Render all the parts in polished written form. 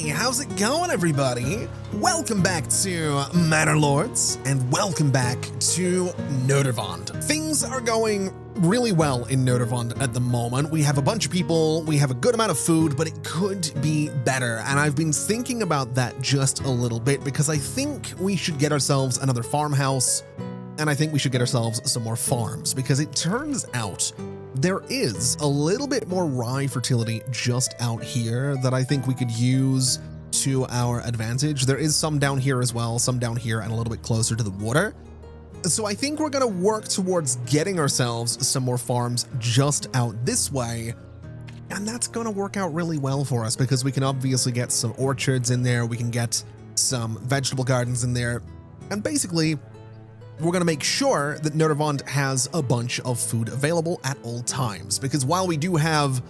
Hey, how's it going, everybody? Welcome back to Manor Lords, and welcome back to Nerderwand. Things are going really well in Nerderwand at the moment. We have a bunch of people, we have a good amount of food, but it could be better. And I've been thinking about that just a little bit because I think we should get ourselves another farmhouse, and I think we should get ourselves some more farms, because it turns out there is a little bit more rye fertility just out here that I think we could use to our advantage. There is some down here as well, some down here and a little bit closer to the water. So I think we're going to work towards getting ourselves some more farms just out this way. And that's going to work out really well for us because we can obviously get some orchards in there. We can get some vegetable gardens in there. And basically, we're going to make sure that Nerderwand has a bunch of food available at all times, because while we do have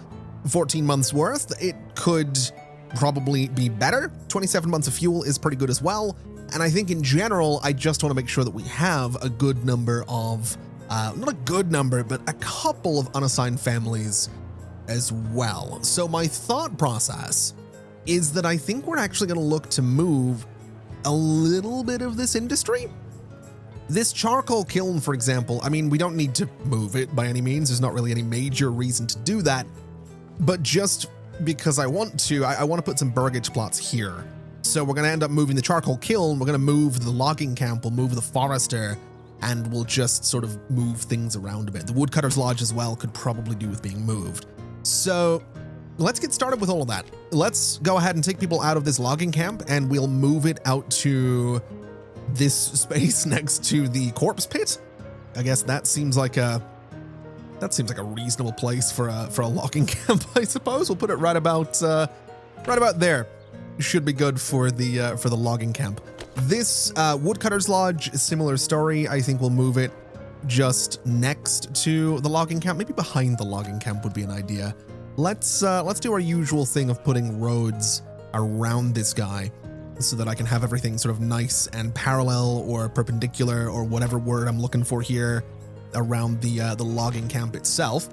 14 months worth, it could probably be better. 27 months of fuel is pretty good as well. And I think in general, I just want to make sure that we have a good number of, not a good number, but a couple of unassigned families as well. So my thought process is that I think we're actually going to look to move a little bit of this industry. This charcoal kiln, for example, I mean, we don't need to move it by any means. There's not really any major reason to do that. But just because I want to, I want to put some burgage plots here. So we're going to end up moving the charcoal kiln. We're going to move the logging camp. We'll move the forester, and we'll just sort of move things around a bit. The woodcutter's lodge as well could probably do with being moved. So let's get started with all of that. Let's go ahead and take people out of this logging camp, and we'll move it out to this space next to the corpse pit. I guess that seems like a reasonable place for a logging camp, I suppose. We'll put it right about there. Should be good for the logging camp. This woodcutter's lodge, similar story. I think we'll move it just next to the logging camp. Maybe behind the logging camp would be an idea. Let's do our usual thing of putting roads around this guy, so that I can have everything sort of nice and parallel or perpendicular or whatever word I'm looking for here around the logging camp itself.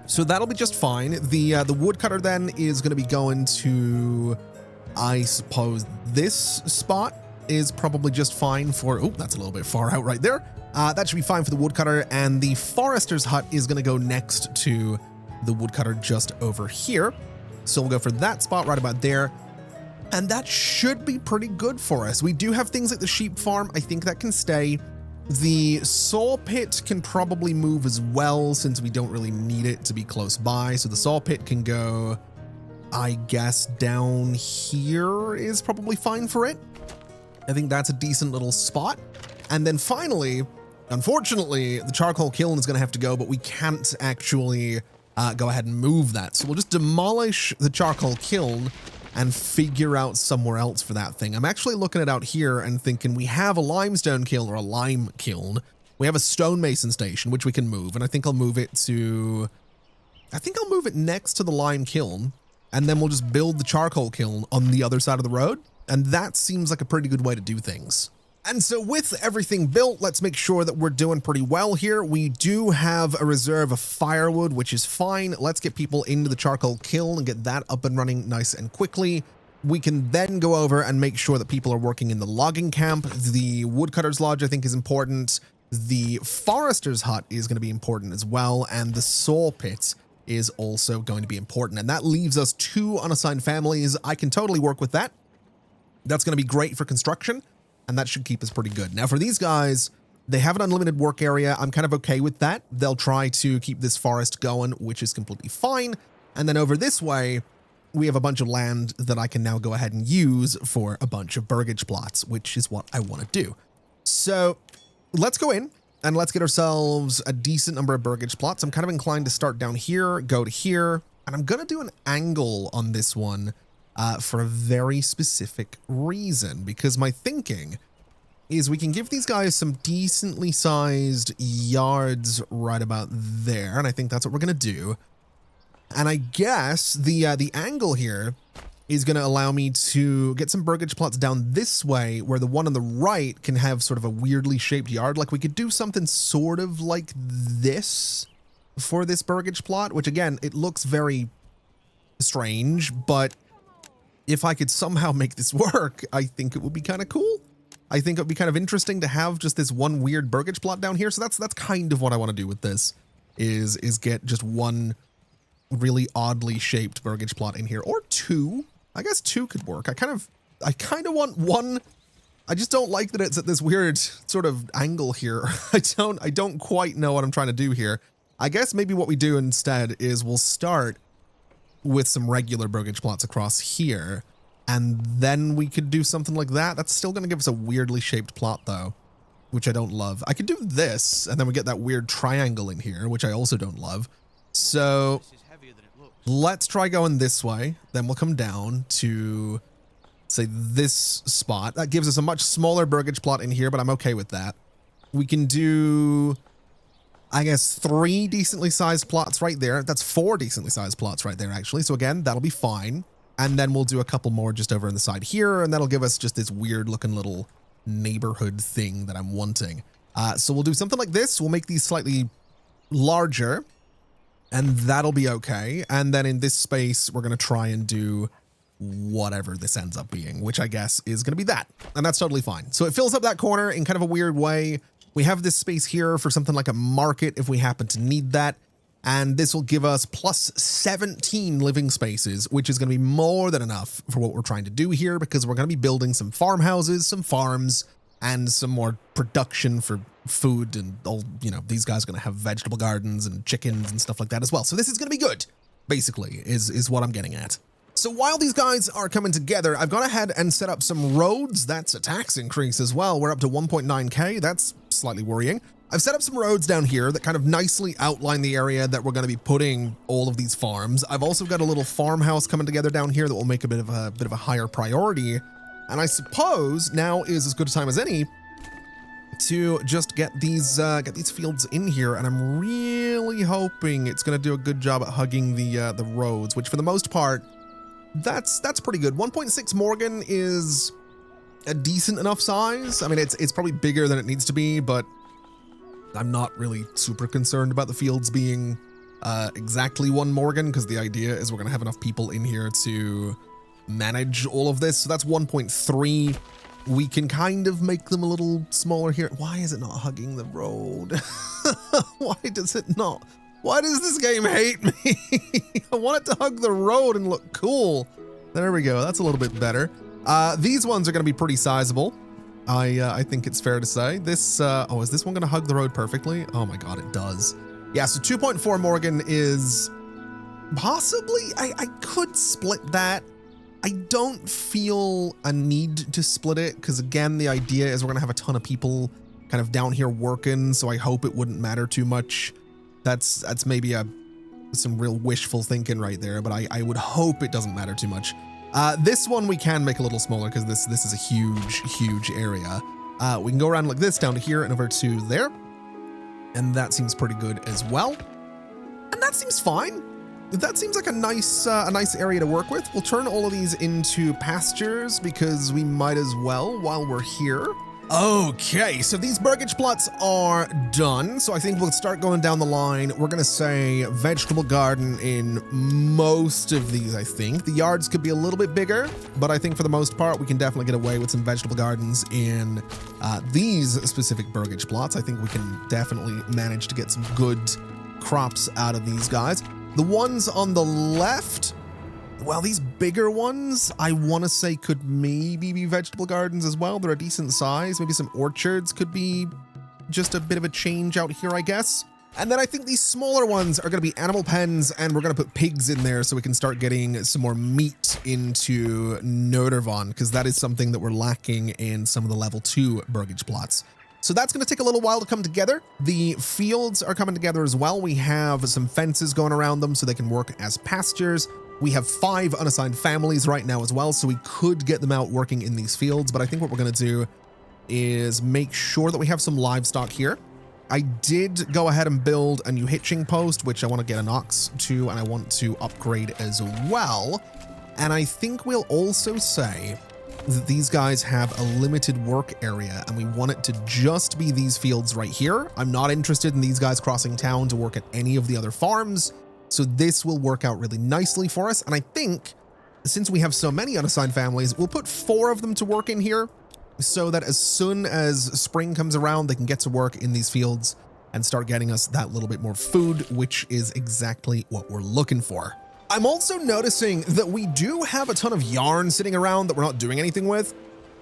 So that'll be just fine. The woodcutter then is going to be going to, I suppose, this spot is probably just fine for, oh, that's a little bit far out right there. That should be fine for the woodcutter, and the forester's hut is going to go next to the woodcutter just over here. So we'll go for that spot right about there. And that should be pretty good for us. We do have things like the sheep farm. I think that can stay. The saw pit can probably move as well, since we don't really need it to be close by. So the saw pit can go, I guess, down here is probably fine for it. I think that's a decent little spot. And then finally, unfortunately, the charcoal kiln is going to have to go, but we can't actually go ahead and move that. So we'll just demolish the charcoal kiln and figure out somewhere else for that thing. I'm actually looking it out here and thinking we have a limestone kiln or a lime kiln. We have a stonemason station, which we can move. And I think I'll move it next to the lime kiln. And then we'll just build the charcoal kiln on the other side of the road. And that seems like a pretty good way to do things. And so with everything built, let's make sure that we're doing pretty well here. We do have a reserve of firewood, which is fine. Let's get people into the charcoal kiln and get that up and running nice and quickly. We can then go over and make sure that people are working in the logging camp. The woodcutter's lodge, I think, is important. The forester's hut is going to be important as well. And the saw pit is also going to be important. And that leaves us 2 unassigned families. I can totally work with that. That's going to be great for construction, and that should keep us pretty good. Now for these guys, they have an unlimited work area. I'm kind of okay with that. They'll try to keep this forest going, which is completely fine. And then over this way, we have a bunch of land that I can now go ahead and use for a bunch of burgage plots, which is what I want to do. So let's go in and let's get ourselves a decent number of burgage plots. I'm kind of inclined to start down here, go to here, and I'm going to do an angle on this one for a very specific reason, because my thinking is we can give these guys some decently sized yards right about there, and I think that's what we're going to do. And I guess the angle here is going to allow me to get some burgage plots down this way, where the one on the right can have sort of a weirdly shaped yard. Like we could do something sort of like this for this burgage plot, which again, it looks very strange, but if I could somehow make this work, I think it would be kind of cool. I think it would be kind of interesting to have just this one weird burgage plot down here. So that's kind of what I want to do with this, is get just one really oddly shaped burgage plot in here, or two. I guess two could work. I kind of want one. I just don't like that it's at this weird sort of angle here. I don't quite know what I'm trying to do here. I guess maybe what we do instead is we'll start with some regular burgage plots across here, and then we could do something like that. That's still going to give us a weirdly shaped plot though, which I don't love. I could do this, and then we get that weird triangle in here, which I also don't love. So let's try going this way. Then we'll come down to, say, this spot. That gives us a much smaller burgage plot in here, but I'm okay with that. We can do, I guess, 3 decently sized plots right there. That's 4 decently sized plots right there, actually. So again, that'll be fine. And then we'll do a couple more just over on the side here, and that'll give us just this weird looking little neighborhood thing that I'm wanting. So we'll do something like this. We'll make these slightly larger, and that'll be okay. And then in this space, we're going to try and do whatever this ends up being, which I guess is going to be that. And that's totally fine. So it fills up that corner in kind of a weird way. We have this space here for something like a market if we happen to need that. And this will give us plus 17 living spaces, which is going to be more than enough for what we're trying to do here, because we're going to be building some farmhouses, some farms, and some more production for food. And all, you know, these guys are going to have vegetable gardens and chickens and stuff like that as well. So this is going to be good, basically, is what I'm getting at. So while these guys are coming together, I've gone ahead and set up some roads. That's a tax increase as well. We're up to 1.9K. That's slightly worrying. I've set up some roads down here that kind of nicely outline the area that we're going to be putting all of these farms. I've also got a little farmhouse coming together down here that will make a bit of a higher priority. And I suppose now is as good a time as any to just get these fields in here. And I'm really hoping it's going to do a good job at hugging the roads, which for the most part, that's pretty good. 1.6 Morgan is a decent enough size. I mean, it's probably bigger than it needs to be, but I'm not really super concerned about the fields being exactly 1 Morgan, because the idea is we're going to have enough people in here to manage all of this. So that's 1.3. We can kind of make them a little smaller here. Why is it not hugging the road? Why does it not? Why does this game hate me? I want it to hug the road and look cool. There we go. That's a little bit better. These ones are going to be pretty sizable. I think it's fair to say. This, oh, is this one going to hug the road perfectly? Oh my God, it does. Yeah, so 2.4 Morgan is possibly, I could split that. I don't feel a need to split it, because again, the idea is we're going to have a ton of people kind of down here working, so I hope it wouldn't matter too much. That's maybe some real wishful thinking right there, but I would hope it doesn't matter too much. This one we can make a little smaller, because this is a huge area. We can go around like this down to here and over to there. And that seems pretty good as well. And that seems fine. That seems like a nice area to work with. We'll turn all of these into pastures, because we might as well while we're here. Okay, so these burgage plots are done. So I think we'll start going down the line. We're gonna say vegetable garden in most of these, I think. The yards could be a little bit bigger, but I think for the most part, we can definitely get away with some vegetable gardens in these specific burgage plots. I think we can definitely manage to get some good crops out of these guys. The ones on the left, well, these bigger ones, I want to say could maybe be vegetable gardens as well. They're a decent size. Maybe some orchards could be just a bit of a change out here, I guess. And then I think these smaller ones are going to be animal pens, and we're going to put pigs in there so we can start getting some more meat into Nerderwand, because that is something that we're lacking in some of the level 2 burgage plots. So that's going to take a little while to come together. The fields are coming together as well. We have some fences going around them so they can work as pastures. We have 5 unassigned families right now as well, so we could get them out working in these fields. But I think what we're going to do is make sure that we have some livestock here. I did go ahead and build a new hitching post, which I want to get an ox to, and I want to upgrade as well. And I think we'll also say that these guys have a limited work area, and we want it to just be these fields right here. I'm not interested in these guys crossing town to work at any of the other farms, so this will work out really nicely for us. And I think since we have so many unassigned families, we'll put 4 of them to work in here so that as soon as spring comes around, they can get to work in these fields and start getting us that little bit more food, which is exactly what we're looking for. I'm also noticing that we do have a ton of yarn sitting around that we're not doing anything with.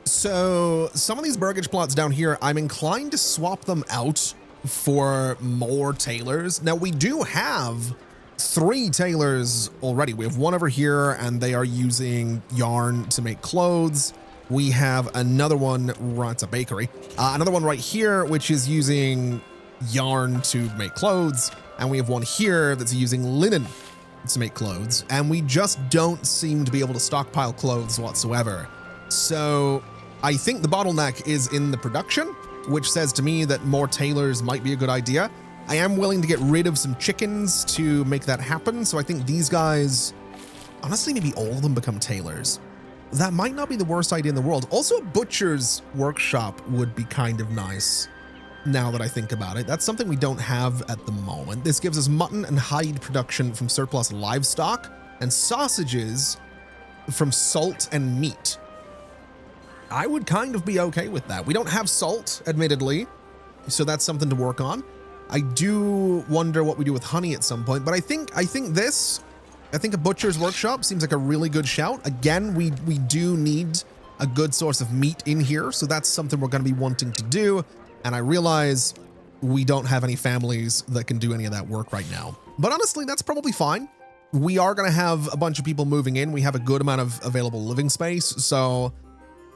So some of these burgage plots down here, I'm inclined to swap them out for more tailors. Now we do have 3 tailors already. We have 1 over here and they are using yarn to make clothes. We have another one, it's a bakery, another one right here, which is using yarn to make clothes. And we have 1 here that's using linen to make clothes. And we just don't seem to be able to stockpile clothes whatsoever. So I think the bottleneck is in the production, which says to me that more tailors might be a good idea. I am willing to get rid of some chickens to make that happen. So I think these guys, honestly, maybe all of them become tailors. That might not be the worst idea in the world. Also, a butcher's workshop would be kind of nice now that I think about it. That's something we don't have at the moment. This gives us mutton and hide production from surplus livestock and sausages from salt and meat. I would kind of be okay with that. We don't have salt, admittedly, so that's something to work on. I do wonder what we do with honey at some point, but I think a butcher's workshop seems like a really good shout. Again, we do need a good source of meat in here, so that's something we're going to be wanting to do. And I realize we don't have any families that can do any of that work right now. But honestly, that's probably fine. We are going to have a bunch of people moving in. We have a good amount of available living space, so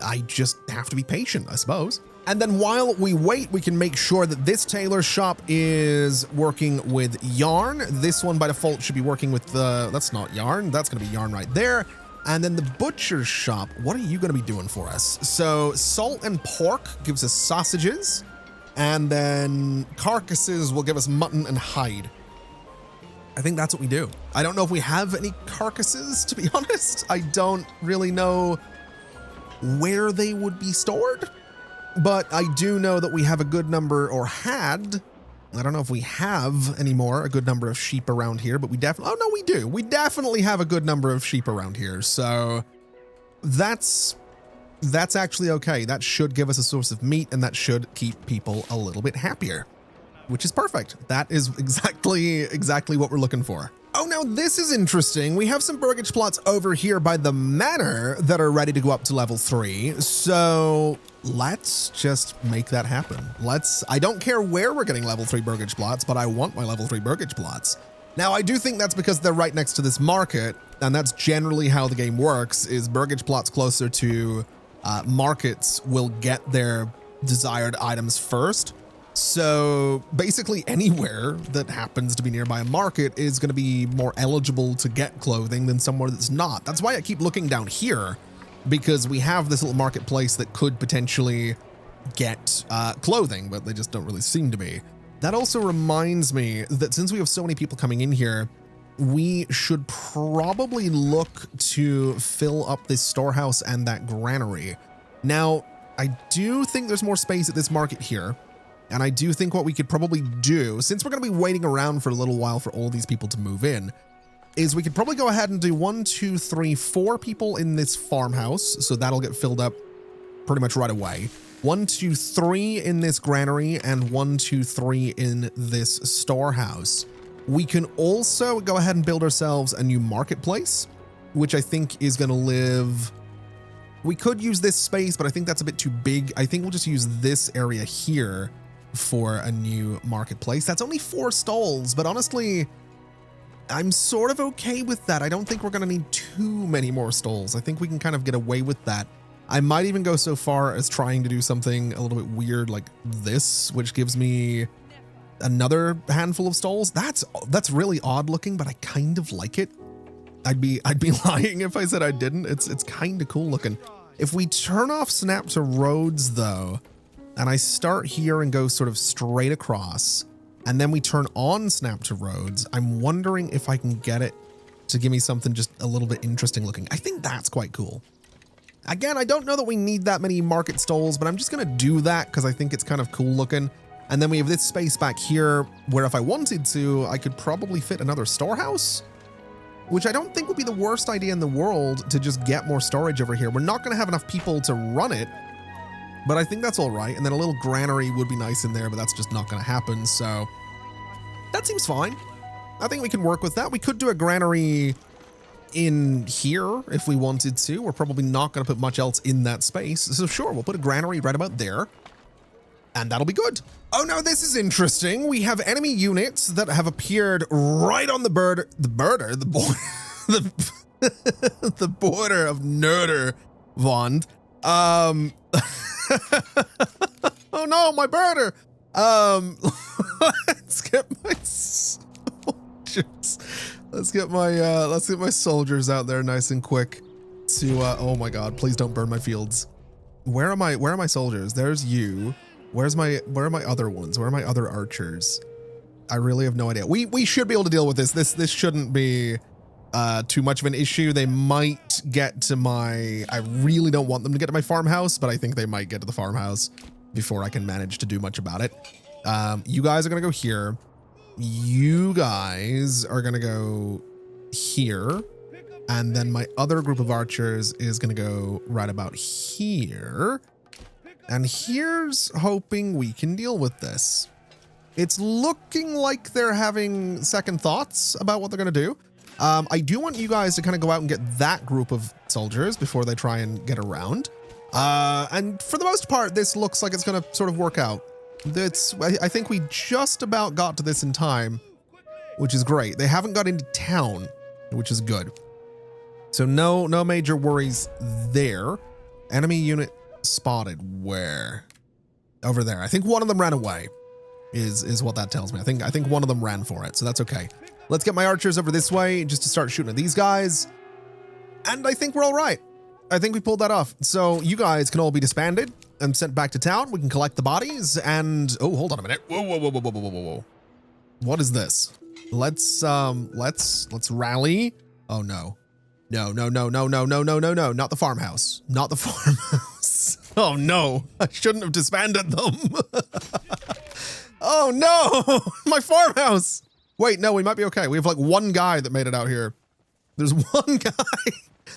I just have to be patient, I suppose. And then while we wait, we can make sure that this tailor shop is working with yarn. This one by default should be working with that's not yarn. That's going to be yarn right there. And then the butcher's shop, what are you going to be doing for us? So salt and pork gives us sausages. And then carcasses will give us mutton and hide. I think that's what we do. I don't know if we have any carcasses, to be honest. I don't really know where they would be stored, but I do know that we have a good number, or had, I don't know if we have anymore, a good number of sheep around here, but we definitely, oh no, we do. We definitely have a good number of sheep around here. So that's actually okay. That should give us a source of meat, and that should keep people a little bit happier, which is perfect. That is exactly what we're looking for. Oh, now this is interesting. We have some burgage plots over here by the manor that are ready to go up to level 3. So let's just make that happen. I don't care where we're getting level 3 burgage plots, but I want my level 3 burgage plots. Now, I do think that's because they're right next to this market, and that's generally how the game works, is burgage plots closer to markets will get their desired items first. So basically anywhere that happens to be nearby a market is going to be more eligible to get clothing than somewhere that's not. That's why I keep looking down here, because we have this little marketplace that could potentially get clothing, but they just don't really seem to be. That also reminds me that since we have so many people coming in here, we should probably look to fill up this storehouse and that granary. Now, I do think there's more space at this market here. And I do think what we could probably do, since we're going to be waiting around for a little while for all these people to move in, is we could probably go ahead and do 1, 2, 3, 4 people in this farmhouse. So that'll get filled up pretty much right away. 1, 2, 3 in this granary, and 1, 2, 3 in this storehouse. We can also go ahead and build ourselves a new marketplace, which I think is going to live... We could use this space, but I think that's a bit too big. I think we'll just use this area here for a new marketplace. That's only 4 stalls, but honestly, I'm sort of okay with that. I don't think we're going to need too many more stalls. I think we can kind of get away with that. I might even go so far as trying to do something a little bit weird like this, which gives me another handful of stalls. That's really odd looking, but I kind of like it. I'd be lying if I said I didn't. It's kind of cool looking. If we turn off snap to roads though, and I start here and go sort of straight across, and then we turn on snap to roads, I'm wondering if I can get it to give me something just a little bit interesting looking. I think that's quite cool. Again, I don't know that we need that many market stalls, but I'm just going to do that because I think it's kind of cool looking. And then we have this space back here where if I wanted to, I could probably fit another storehouse. which I don't think would be the worst idea in the world to just get more storage over here. We're not going to have enough people to run it, but I think that's all right. And then a little granary would be nice in there, but that's just not going to happen. So that seems fine. I think we can work with that. We could do a granary in here if we wanted to. We're probably not going to put much else in that space. So sure, we'll put a granary right about there. And that'll be good. Oh no, this is interesting. We have enemy units that have appeared right on the border of Nerderwand. Oh no, my birder. Let's get my soldiers. Let's get my soldiers out there nice and quick to oh my god, please don't burn my fields. Where are my soldiers? There's you. Where are my other ones? Where are my other archers? I really have no idea. We should be able to deal with this. This shouldn't be too much of an issue. They might get to my, I really don't want them to get to my farmhouse, but I think they might get to the farmhouse before I can manage to do much about it. You guys are gonna go here. You guys are gonna go here. And then my other group of archers is gonna go right about here. And here's hoping we can deal with this. It's looking like they're having second thoughts about what they're gonna do. I do want you guys to kind of go out and get that group of soldiers before they try and get around. And for the most part, this looks like it's gonna sort of work out. I think we just about got to this in time, which is great. They haven't got into town, which is good. So no major worries there. Enemy unit spotted where? Over there. I think one of them ran away is what that tells me. I think one of them ran for it, so that's okay. Let's get my archers over this way just to start shooting at these guys. And I think we're all right. I think we pulled that off. So you guys can all be disbanded and sent back to town. We can collect the bodies and, oh, hold on a minute. Whoa. What is this? Let's rally. Oh no. No, not the farmhouse. Not the farmhouse. Oh no, I shouldn't have disbanded them. Oh no, my farmhouse. Wait, no, we might be okay. We have like one guy that made it out here. There's one guy.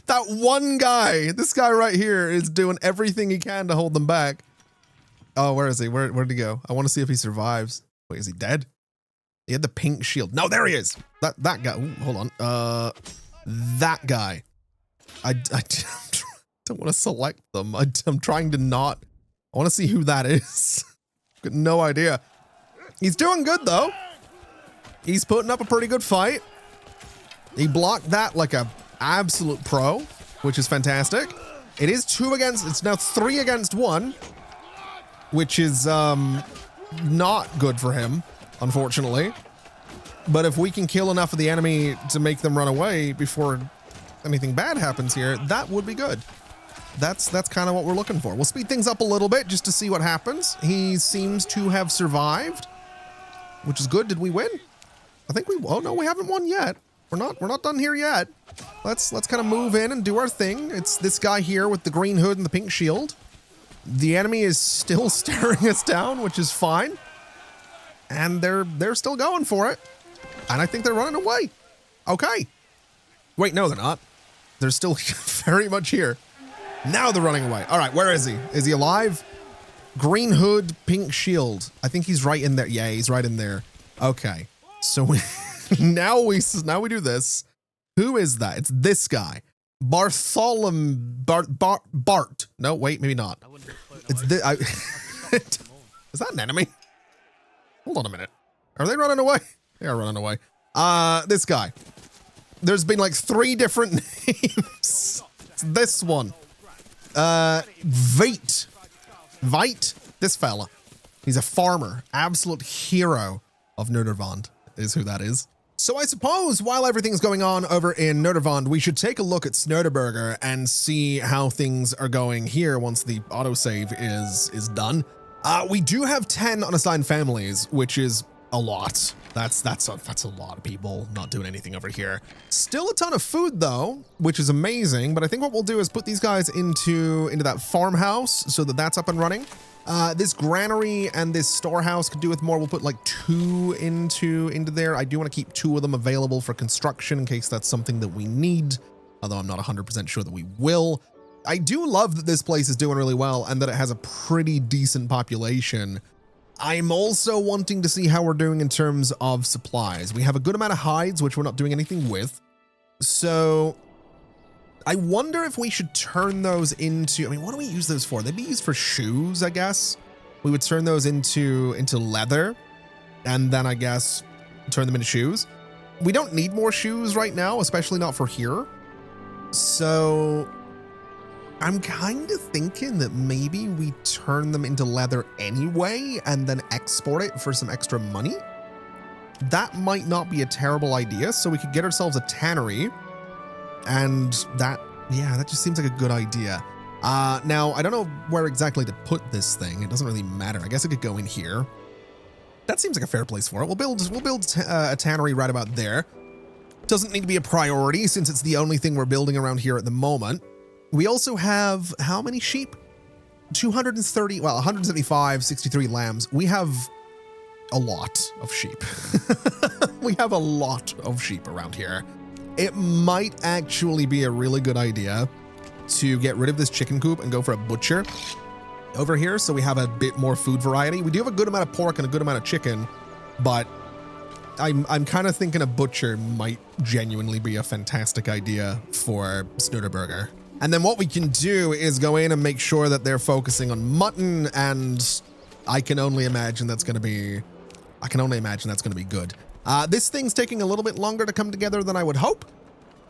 That one guy, this guy right here is doing everything he can to hold them back. Oh, where is he? Where did he go? I want to see if he survives. Wait, is he dead? He had the pink shield. No, there he is. That guy. Ooh, hold on. That guy. I don't want to select them. I'm trying to not. I want to see who that is. Got no idea. He's doing good though. He's putting up a pretty good fight. He blocked that like a absolute pro, which is fantastic. It is it's now 3 against 1, which is not good for him, unfortunately. But if we can kill enough of the enemy to make them run away before anything bad happens here, that would be good. That's kind of what we're looking for. We'll speed things up a little bit just to see what happens. He seems to have survived, which is good. Did we win? I think oh no, we haven't won yet. We're not done here yet. Let's kind of move in and do our thing. It's this guy here with the green hood and the pink shield. The enemy is still staring us down, which is fine. And they're still going for it. And I think they're running away. Okay. Wait, no, they're not. They're still very much here. Now they're running away. All right, where is he? Is he alive? Green hood, pink shield. I think he's right in there. Yeah, he's right in there. Okay. So now we do this. Who is that? It's this guy. Bart. No, wait, maybe not. It's is that an enemy? Hold on a minute. Are they running away? They are running away. This guy. There's been like 3 different names. It's this one. Veit. This fella. He's a farmer. Absolute hero of Nerderwand is who that is. So I suppose while everything's going on over in Nerderwand, we should take a look at Snurderburger and see how things are going here once the autosave is done. We do have 10 unassigned families, which is a lot. That's a lot of people not doing anything over here. Still a ton of food though, which is amazing. But I think what we'll do is put these guys into that farmhouse so that that's up and running. This granary and this storehouse could do with more. We'll put like 2 into there. I do want to keep 2 of them available for construction in case that's something that we need, although I'm not 100% sure that we will. I do love that this place is doing really well and that it has a pretty decent population. I'm also wanting to see how we're doing in terms of supplies. We have a good amount of hides, which we're not doing anything with. So I wonder if we should turn those into, I mean, what do we use those for? They'd be used for shoes, I guess. We would turn those into leather and then I guess turn them into shoes. We don't need more shoes right now, especially not for here. So I'm kind of thinking that maybe we turn them into leather anyway and then export it for some extra money. That might not be a terrible idea. So we could get ourselves a tannery and that just seems like a good idea. Now I don't know where exactly to put this thing. It doesn't really matter. I guess it could go in here. That seems like a fair place for it. We'll build a tannery right about there. Doesn't need to be a priority since it's the only thing we're building around here at the moment. We also have how many sheep? 230, well, 175, 63 lambs. We have a lot of sheep. We have a lot of sheep around here. It might actually be a really good idea to get rid of this chicken coop and go for a butcher over here so we have a bit more food variety. We do have a good amount of pork and a good amount of chicken, but I'm kind of thinking a butcher might genuinely be a fantastic idea for Snooderburger. And then what we can do is go in and make sure that they're focusing on mutton, and I can only imagine that's going to be good. This thing's taking a little bit longer to come together than I would hope,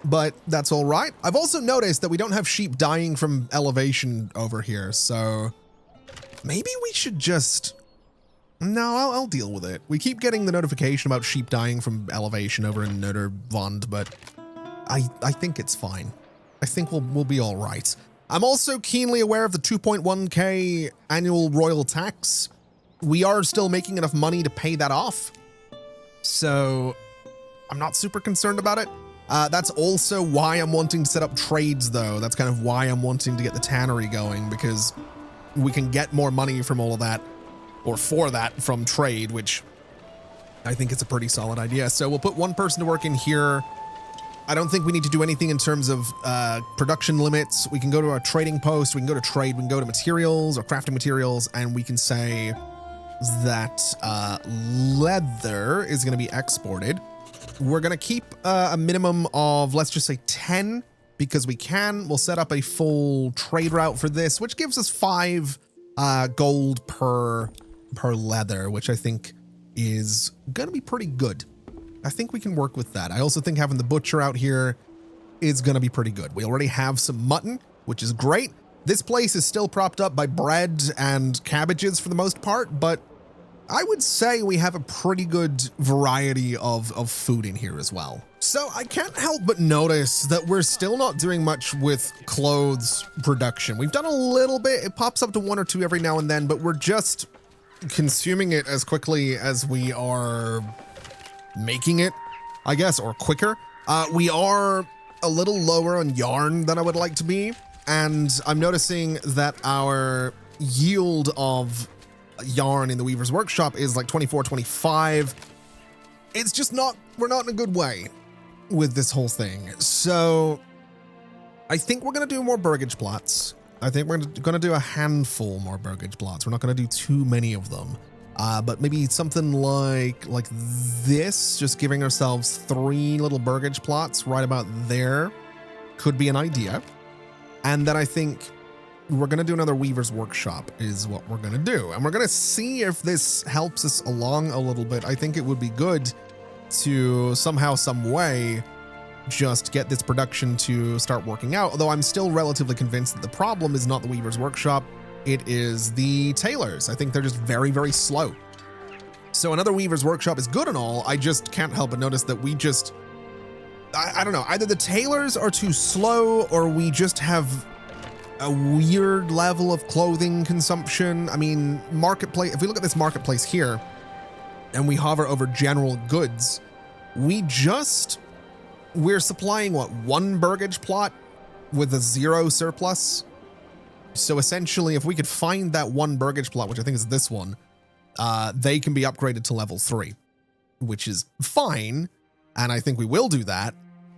but that's all right. I've also noticed that we don't have sheep dying from elevation over here, so maybe we should just... No, I'll deal with it. We keep getting the notification about sheep dying from elevation over in Nerderwand, but I think it's fine. I think we'll be all right. I'm also keenly aware of the 2.1k annual royal tax. We are still making enough money to pay that off, so I'm not super concerned about it. That's also why I'm wanting to set up trades, though. That's kind of why I'm wanting to get the tannery going, because we can get more money from all of that, or for that from trade, which I think it's a pretty solid idea. So we'll put 1 person to work in here. I don't think we need to do anything in terms of production limits. We can go to our trading post, we can go to trade, we can go to materials or crafting materials, and we can say that leather is going to be exported. We're going to keep a minimum of, let's just say 10, because we can. We'll set up a full trade route for this, which gives us 5 gold per leather, which I think is going to be pretty good. I think we can work with that. I also think having the butcher out here is going to be pretty good. We already have some mutton, which is great. This place is still propped up by bread and cabbages for the most part, but I would say we have a pretty good variety of food in here as well. So I can't help but notice that we're still not doing much with clothes production. We've done a little bit. It pops up to 1 or 2 every now and then, but we're just consuming it as quickly as we are making it, I guess, or quicker. We are a little lower on yarn than I would like to be, and I'm noticing that our yield of yarn in the Weaver's Workshop is like 24, 25. It's just not, we're not in a good way with this whole thing. So I think we're going to do more burgage plots. I think we're going to do a handful more burgage plots. We're not going to do too many of them. But maybe something like this, just giving ourselves 3 little burgage plots right about there could be an idea. And then I think we're going to do another Weaver's Workshop is what we're going to do. And we're going to see if this helps us along a little bit. I think it would be good to somehow, some way, just get this production to start working out. Although I'm still relatively convinced that the problem is not the Weaver's Workshop. It is the tailors. I think they're just very, very slow. So another Weaver's Workshop is good and all. I just can't help but notice that we just, I don't know, either the tailors are too slow or we just have a weird level of clothing consumption. I mean, marketplace, if we look at this marketplace here and we hover over general goods, we're supplying what, 1 burgage plot with a 0 surplus? So essentially, if we could find that one burgage plot, which I think is this one, they can be upgraded to level 3, which is fine. And I think we will do that,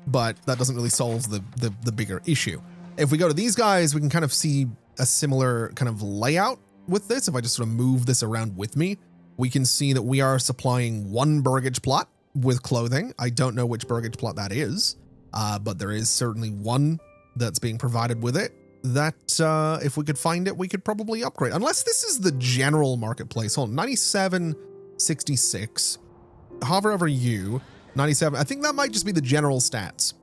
but that doesn't really solve the bigger issue. If we go to these guys, we can kind of see a similar kind of layout with this. If I just sort of move this around with me, we can see that we are supplying one burgage plot with clothing. I don't know which burgage plot that is, but there is certainly one that's being provided with it that if we could find it, we could probably upgrade. Unless this is the general marketplace. Hold on, 97.66. Hover over you, 97. I think that might just be the general stats.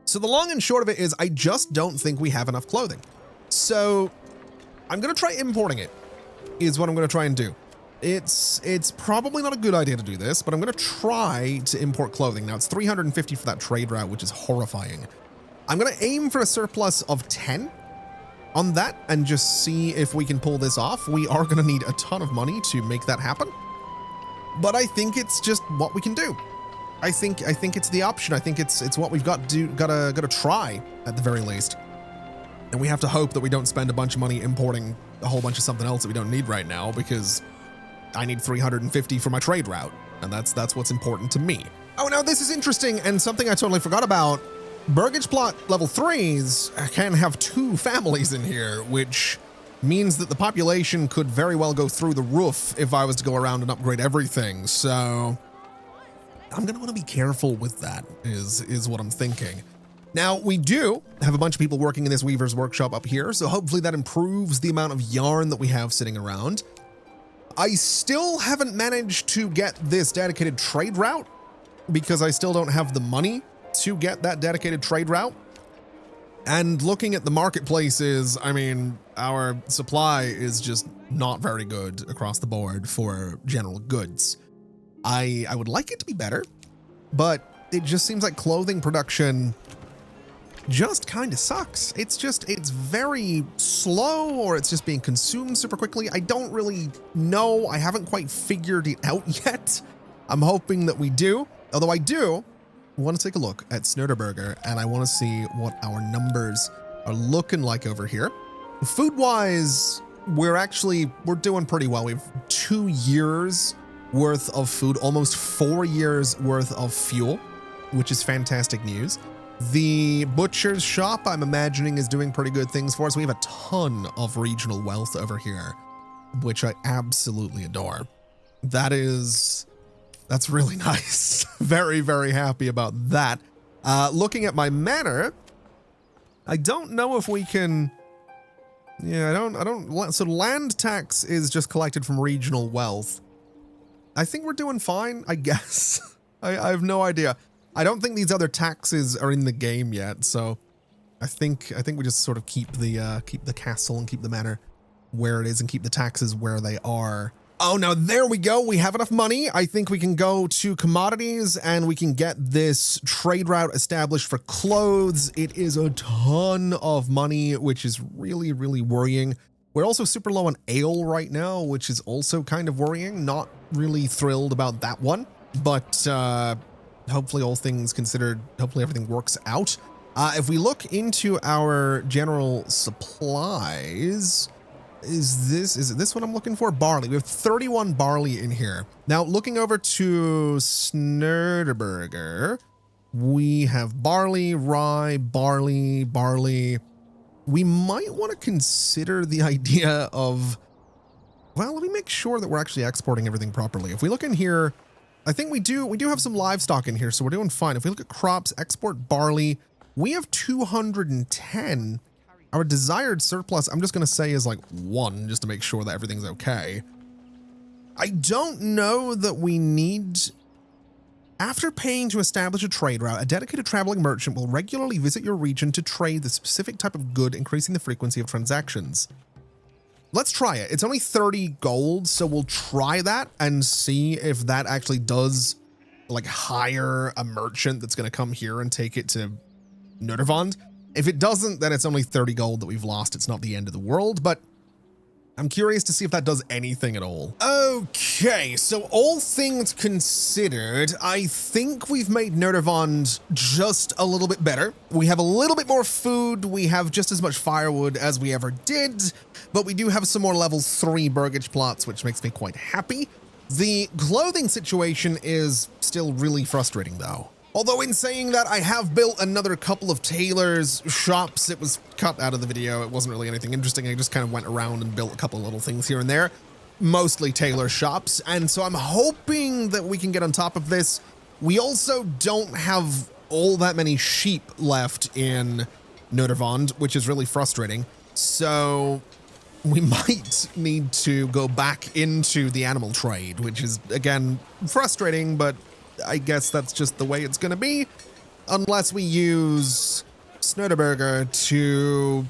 So the long and short of it is I just don't think we have enough clothing. So I'm going to try importing it, is what I'm going to try and do. It's probably not a good idea to do this, but I'm going to try to import clothing. Now it's 350 for that trade route, which is horrifying. I'm going to aim for a surplus of 10 on that and just see if we can pull this off. We are going to need a ton of money to make that happen, but I think it's just what we can do. I think it's the option. I think it's what we've got to gotta try at the very least. And we have to hope that we don't spend a bunch of money importing a whole bunch of something else that we don't need right now, because I need 350 for my trade route, and that's what's important to me. Oh, now this is interesting and something I totally forgot about. Burgage plot level 3s can have 2 families in here, which means that the population could very well go through the roof if I was to go around and upgrade everything. So I'm going to want to be careful with that is what I'm thinking. Now, we do have a bunch of people working in this Weaver's Workshop up here, so hopefully that improves the amount of yarn that we have sitting around. I still haven't managed to get this dedicated trade route because I still don't have the money to get that dedicated trade route. And looking at the marketplaces, I mean, our supply is just not very good across the board for general goods. I would like it to be better, but it just seems like clothing production just kind of sucks. It's very slow, or it's just being consumed super quickly. I don't really know. I haven't quite figured it out yet. I'm hoping that we do. Although I do want to take a look at Snurderburger, and I want to see what our numbers are looking like over here. Food-wise, we're doing pretty well. We have 2 years worth of food, almost 4 years worth of fuel, which is fantastic news. The butcher's shop, I'm imagining, is doing pretty good things for us. We have a ton of regional wealth over here, which I absolutely adore. That's really nice. Very, very happy about that. Looking at my manor, I don't know if we can. Yeah, I don't. So land tax is just collected from regional wealth. I think we're doing fine, I guess. I have no idea. I don't think these other taxes are in the game yet, so I think we just sort of keep the castle and keep the manor where it is and keep the taxes where they are. Oh, now there we go. We have enough money. I think we can go to commodities and we can get this trade route established for clothes. It is a ton of money, which is really, really worrying. We're also super low on ale right now, which is also kind of worrying. Not really thrilled about that one, but hopefully all things considered, hopefully everything works out. If we look into our general supplies, is it this what I'm looking for? Barley. We have 31 barley in here. Now, looking over to Snurderburger, we have barley, rye, barley. We might want to consider the idea of, well, let me make sure that we're actually exporting everything properly. If we look in here, I think we do have some livestock in here, so we're doing fine. If we look at crops, export barley, we have 210. Our desired surplus, I'm just going to say, is like 1, just to make sure that everything's okay. I don't know that we need. After paying to establish a trade route, a dedicated traveling merchant will regularly visit your region to trade the specific type of good, increasing the frequency of transactions. Let's try it. It's only 30 gold, so we'll try that and see if that actually does like hire a merchant that's going to come here and take it to Nerderwand. If it doesn't, then it's only 30 gold that we've lost. It's not the end of the world, but I'm curious to see if that does anything at all. Okay, so all things considered, I think we've made Nerderwand just a little bit better. We have a little bit more food, we have just as much firewood as we ever did, but we do have some more level 3 burgage plots, which makes me quite happy. The clothing situation is still really frustrating though. Although in saying that, I have built another couple of tailors' shops. It was cut out of the video. It wasn't really anything interesting. I just kind of went around and built a couple of little things here and there, mostly tailor shops. And so I'm hoping that we can get on top of this. We also don't have all that many sheep left in Nerderwand, which is really frustrating. So we might need to go back into the animal trade, which is, again, frustrating, but I guess that's just the way it's going to be, unless we use Snurderburger to,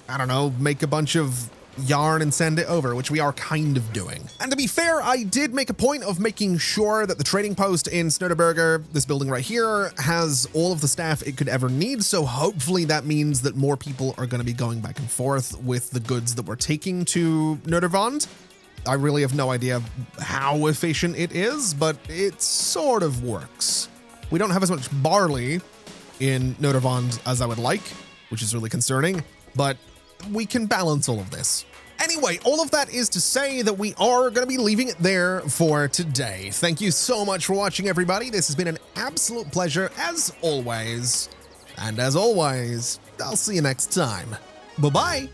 I don't know, make a bunch of yarn and send it over, which we are kind of doing. And to be fair, I did make a point of making sure that the trading post in Snurderburger, this building right here, has all of the staff it could ever need, so hopefully that means that more people are going to be going back and forth with the goods that we're taking to Nerderwand. I really have no idea how efficient it is, but it sort of works. We don't have as much barley in Nerderwand as I would like, which is really concerning, but we can balance all of this. Anyway, all of that is to say that we are going to be leaving it there for today. Thank you so much for watching, everybody. This has been an absolute pleasure, as always. And as always, I'll see you next time. Bye-bye.